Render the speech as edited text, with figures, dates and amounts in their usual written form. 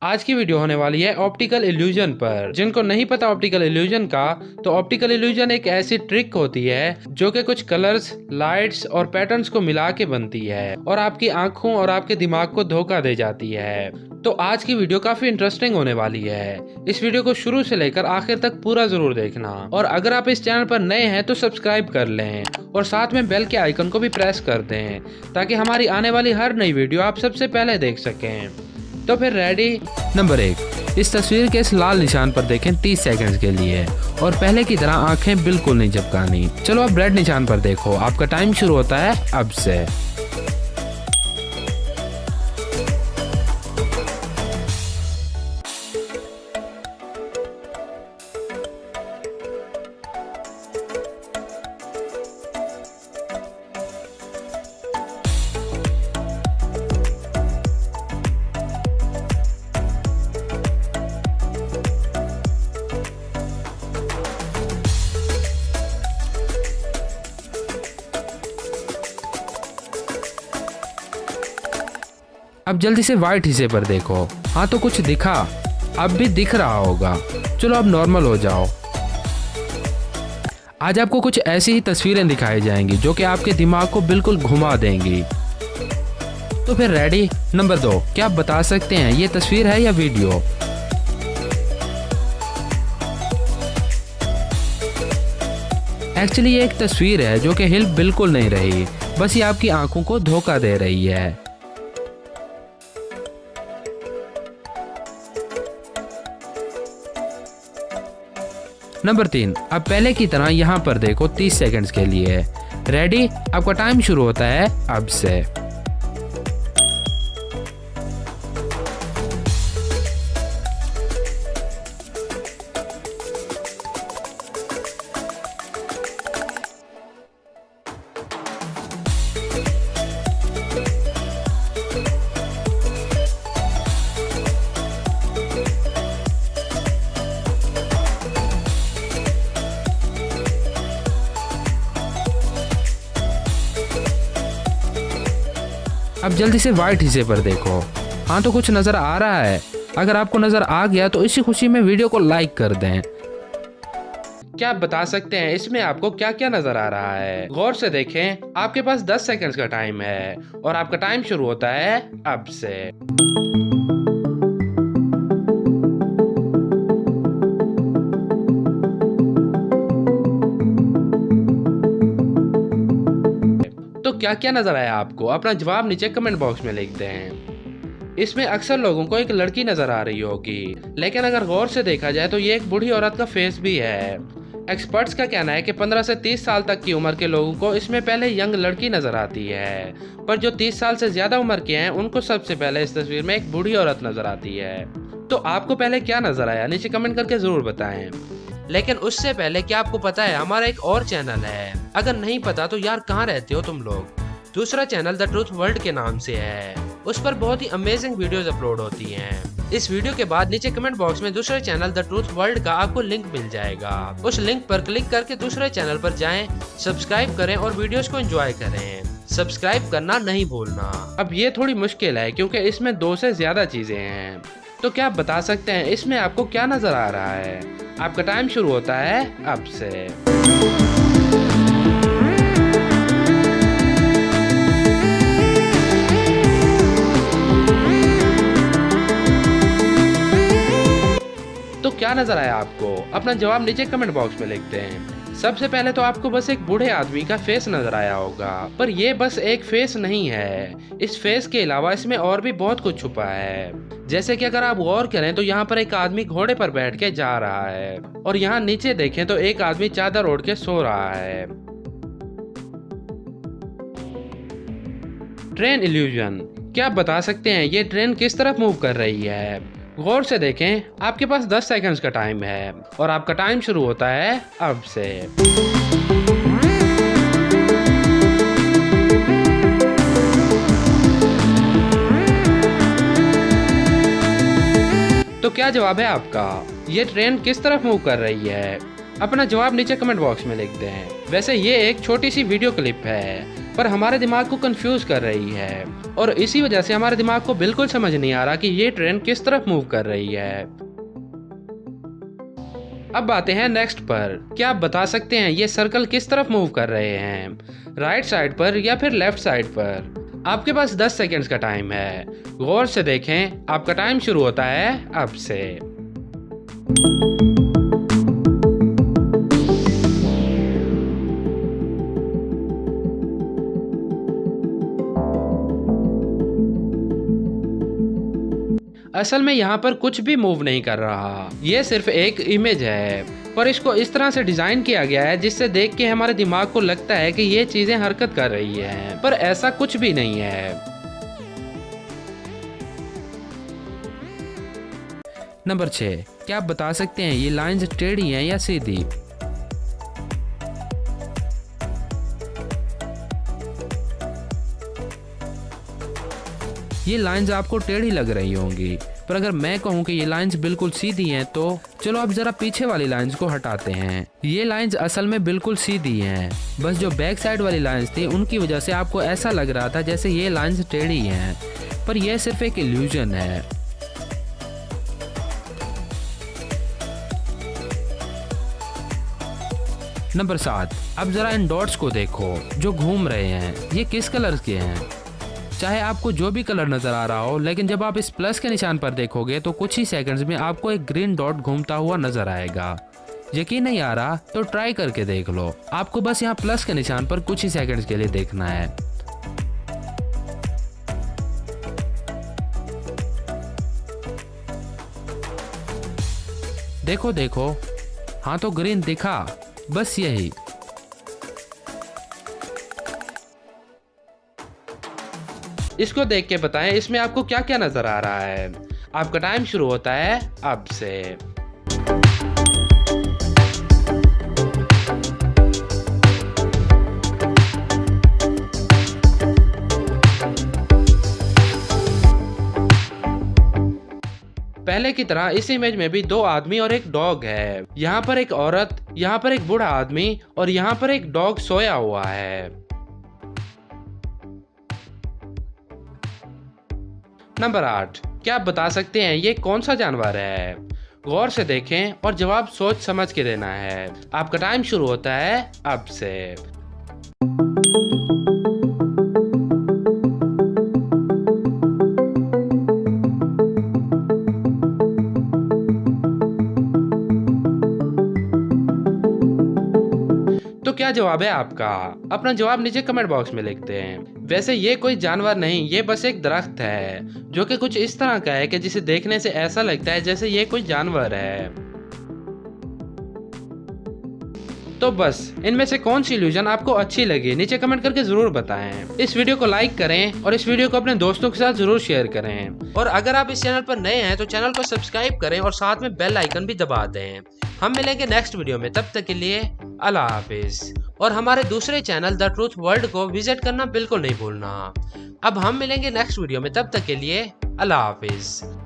आज की वीडियो होने वाली है ऑप्टिकल इल्यूजन पर। जिनको नहीं पता ऑप्टिकल इल्यूजन का, तो ऑप्टिकल इल्यूजन एक ऐसी ट्रिक होती है जो कि कुछ कलर्स, लाइट्स और पैटर्न्स को मिला के बनती है और आपकी आंखों और आपके दिमाग को धोखा दे जाती है। तो आज की वीडियो काफी इंटरेस्टिंग होने वाली है। इस वीडियो को शुरू से लेकर आखिर तक पूरा जरूर देखना और अगर आप इस चैनल पर नए हैं तो सब्सक्राइब कर लें और साथ में बेल के आइकन को भी प्रेस कर दें ताकि हमारी आने वाली हर नई वीडियो आप सबसे पहले देख सकें। तो फिर रेडी। नंबर 1, इस तस्वीर के इस लाल निशान पर देखें 30 सेकंड्स के लिए और पहले की तरह आंखें बिल्कुल नहीं झपकानी। चलो अब रेड निशान पर देखो, आपका टाइम शुरू होता है अब से। अब जल्दी से व्हाइट हिस्से पर देखो। हाँ तो कुछ दिखा, अब भी दिख रहा होगा। चलो अब नॉर्मल हो जाओ। आज आपको कुछ ऐसी ही तस्वीरें दिखाई जाएंगी जो कि आपके दिमाग को बिल्कुल घुमा देंगी। तो फिर रेडी। नंबर 2, क्या आप बता सकते हैं ये तस्वीर है या वीडियो? एक्चुअली ये एक तस्वीर है जो कि हिल बिल्कुल नहीं रही, बस ये आपकी आंखों को धोखा दे रही है। नंबर 3, अब पहले की तरह यहाँ पर देखो 30 सेकंड्स के लिए। रेडी, आपका टाइम शुरू होता है अब से। अब जल्दी से व्हाइट हिस्से पर देखो। हाँ तो कुछ नजर आ रहा है। अगर आपको नजर आ गया तो इसी खुशी में वीडियो को लाइक कर दें। क्या आप बता सकते हैं इसमें आपको क्या क्या नजर आ रहा है? गौर से देखें, आपके पास 10 सेकंड्स का टाइम है और आपका टाइम शुरू होता है अब से। तो क्या क्या नजर आया आपको? अपना जवाब नीचे कमेंट बॉक्स में लिख दें। इसमें अक्सर लोगों को एक लड़की नजर आ रही होगी, लेकिन अगर गौर से देखा जाए तो ये एक बूढ़ी औरत का फेस भी है। एक्सपर्ट्स का कहना है कि 15 से 30 साल तक की उम्र के लोगों को इसमें पहले यंग लड़की नजर आती है, पर जो 30 साल से ज्यादा उम्र के हैं उनको सबसे पहले इस तस्वीर में एक बूढ़ी औरत नजर आती है। तो आपको पहले क्या नजर आया नीचे कमेंट करके जरूर बताएं। लेकिन उससे पहले क्या आपको पता है हमारा एक और चैनल है? अगर नहीं पता तो यार कहाँ रहते हो तुम लोग? दूसरा चैनल द ट्रूथ वर्ल्ड के नाम से है। उस पर बहुत ही अमेजिंग वीडियोस अपलोड होती हैं। इस वीडियो के बाद नीचे कमेंट बॉक्स में दूसरे चैनल द ट्रूथ वर्ल्ड का आपको लिंक मिल जाएगा। उस लिंक पर क्लिक करके दूसरे चैनल पर जाएं, सब्सक्राइब करें और वीडियोस को एंजॉय करें। सब्सक्राइब करना नहीं भूलना। अब ये थोड़ी मुश्किल है क्योंकि इसमें 2 से ज्यादा चीजें हैं। तो क्या आप बता सकते हैं इसमें आपको क्या नजर आ रहा है? आपका टाइम शुरू होता है अब से। तो क्या नजर आया आपको? अपना जवाब नीचे कमेंट बॉक्स में लिखते हैं। सबसे पहले तो आपको बस एक बूढ़े आदमी का फेस नजर आया होगा, पर ये बस एक फेस नहीं है। इस फेस के अलावा इसमें और भी बहुत कुछ छुपा है। जैसे कि अगर आप गौर करें तो यहाँ पर एक आदमी घोड़े पर बैठ के जा रहा है और यहाँ नीचे देखें तो एक आदमी चादर ओढ़ के सो रहा है। Train illusion. क्या आप बता सकते हैं ये ट्रेन किस तरफ मूव कर रही है? गौर से देखें, आपके पास 10 सेकंड्स का टाइम है और आपका टाइम शुरू होता है अब से। तो क्या जवाब है आपका? ये ट्रेन किस तरफ मूव कर रही है? अपना जवाब नीचे कमेंट बॉक्स में लिख दें। वैसे ये एक छोटी सी वीडियो क्लिप है पर हमारे दिमाग को कंफ्यूज कर रही है और इसी वजह से हमारे दिमाग को बिल्कुल समझ नहीं आ रहा कि ये ट्रेन किस तरफ मूव कर रही है। अब आते हैं नेक्स्ट पर। क्या आप बता सकते हैं ये सर्कल किस तरफ मूव कर रहे हैं, राइट साइड पर या फिर लेफ्ट साइड पर? आपके पास 10 सेकंड्स का टाइम है, गौर से देखें। आपका टाइम शुरू होता है अब से। असल में यहाँ पर कुछ भी मूव नहीं कर रहा, ये सिर्फ एक इमेज है, पर इसको इस तरह से डिजाइन किया गया है जिससे देख के हमारे दिमाग को लगता है कि ये चीजें हरकत कर रही हैं, पर ऐसा कुछ भी नहीं है। नंबर 6, क्या आप बता सकते हैं ये लाइंस टेढ़ी हैं या सीधी? ये लाइंस आपको टेढ़ी लग रही होंगी, पर अगर मैं कहूँ कि ये लाइंस बिल्कुल सीधी हैं तो चलो अब जरा पीछे वाली लाइंस को हटाते हैं। ये लाइंस असल में बिल्कुल सीधी हैं, बस जो बैक साइड वाली लाइंस थी उनकी वजह से आपको ऐसा लग रहा था जैसे ये लाइंस टेढ़ी हैं, पर यह सिर्फ एक इल्यूजन है। नंबर 7, अब जरा इन डॉट्स को देखो जो घूम रहे हैं, ये किस कलर के हैं? चाहे आपको जो भी कलर नजर आ रहा हो, लेकिन जब आप इस प्लस के निशान पर देखोगे तो कुछ ही सेकंड्स में आपको एक ग्रीन डॉट घूमता हुआ नजर आएगा। यकीन नहीं आ रहा तो ट्राई करके देख लो। आपको बस यहाँ प्लस के निशान पर कुछ ही सेकंड्स के लिए देखना है। देखो देखो, हाँ तो ग्रीन दिखा, बस यही। इसको देख के बताएं इसमें आपको क्या क्या नजर आ रहा है। आपका टाइम शुरू होता है अब से। पहले की तरह इस इमेज में भी 2 आदमी और एक डॉग है। यहाँ पर एक औरत, यहाँ पर एक बूढ़ा आदमी और यहाँ पर एक डॉग सोया हुआ है। नंबर 8, क्या आप बता सकते हैं ये कौन सा जानवर है? गौर से देखें और जवाब सोच समझ के देना है। आपका टाइम शुरू होता है अब से। तो क्या जवाब है आपका? अपना जवाब नीचे कमेंट बॉक्स में लिखते हैं। वैसे ये कोई जानवर नहीं, ये बस एक दरख्त है जो कि कुछ इस तरह का है कि जिसे देखने से ऐसा लगता है जैसे ये कोई जानवर है। तो बस इनमें से कौन सी इल्यूजन आपको अच्छी लगी नीचे कमेंट करके जरूर बताएं। इस वीडियो को लाइक करें और इस वीडियो को अपने दोस्तों के साथ जरूर शेयर करें। और अगर आप इस चैनल पर नए हैं तो चैनल को सब्सक्राइब करें और साथ में बेल आइकन भी दबा दें। हम मिलेंगे नेक्स्ट वीडियो में, तब तक के लिए अल्लाह हाफिज। और हमारे दूसरे चैनल द ट्रूथ वर्ल्ड को विजिट करना बिल्कुल नहीं भूलना। अब हम मिलेंगे नेक्स्ट वीडियो में, तब तक के लिए अल्लाह हाफिज।